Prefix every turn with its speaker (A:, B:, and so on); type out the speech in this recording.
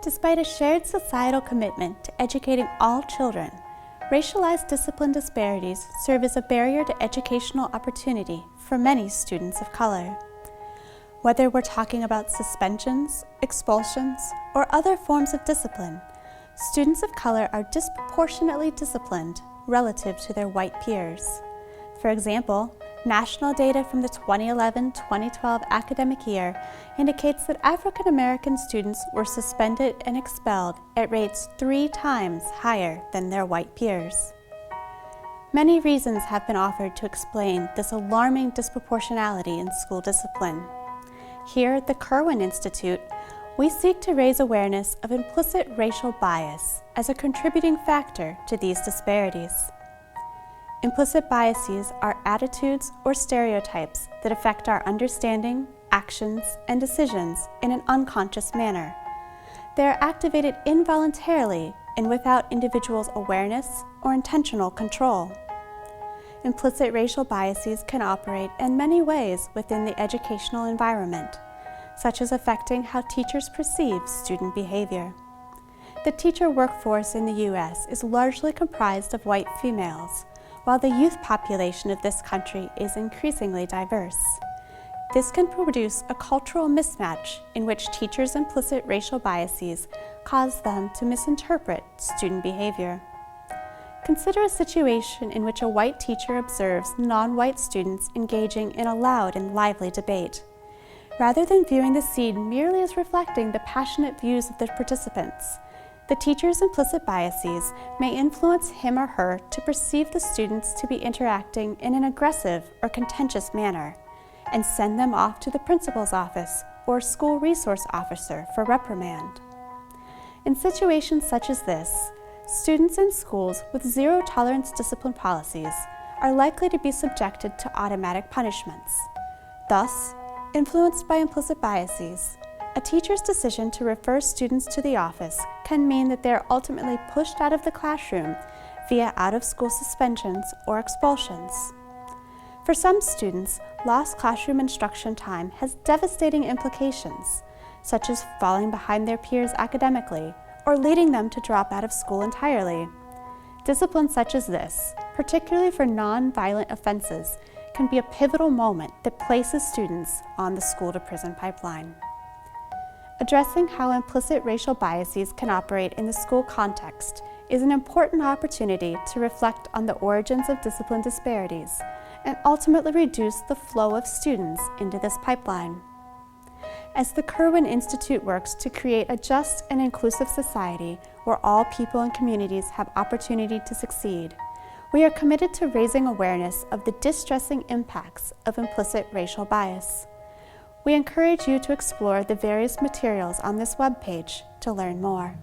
A: Despite a shared societal commitment to educating all children, racialized discipline disparities serve as a barrier to educational opportunity for many students of color. Whether we're talking about suspensions, expulsions, or other forms of discipline, students of color are disproportionately disciplined relative to their white peers. For example, national data from the 2011-2012 academic year indicates that African American students were suspended and expelled at rates 3 times higher than their white peers. Many reasons have been offered to explain this alarming disproportionality in school discipline. Here at the Kirwan Institute, we seek to raise awareness of implicit racial bias as a contributing factor to these disparities. Implicit biases are attitudes or stereotypes that affect our understanding, actions, and decisions in an unconscious manner. They are activated involuntarily and without individuals' awareness or intentional control. Implicit racial biases can operate in many ways within the educational environment, such as affecting how teachers perceive student behavior. The teacher workforce in the U.S. is largely comprised of white females, while the youth population of this country is increasingly diverse. This can produce a cultural mismatch in which teachers' implicit racial biases cause them to misinterpret student behavior. Consider a situation in which a white teacher observes non-white students engaging in a loud and lively debate. Rather than viewing the scene merely as reflecting the passionate views of the participants, the teacher's implicit biases may influence him or her to perceive the students to be interacting in an aggressive or contentious manner, and send them off to the principal's office or school resource officer for reprimand. In situations such as this, students in schools with zero-tolerance discipline policies are likely to be subjected to automatic punishments. Thus, influenced by implicit biases, a teacher's decision to refer students to the office can mean that they are ultimately pushed out of the classroom via out-of-school suspensions or expulsions. For some students, lost classroom instruction time has devastating implications, such as falling behind their peers academically or leading them to drop out of school entirely. Discipline such as this, particularly for non-violent offenses, can be a pivotal moment that places students on the school-to-prison pipeline. Addressing how implicit racial biases can operate in the school context is an important opportunity to reflect on the origins of discipline disparities and ultimately reduce the flow of students into this pipeline. As the Kirwan Institute works to create a just and inclusive society where all people and communities have opportunity to succeed, we are committed to raising awareness of the distressing impacts of implicit racial bias. We encourage you to explore the various materials on this webpage to learn more.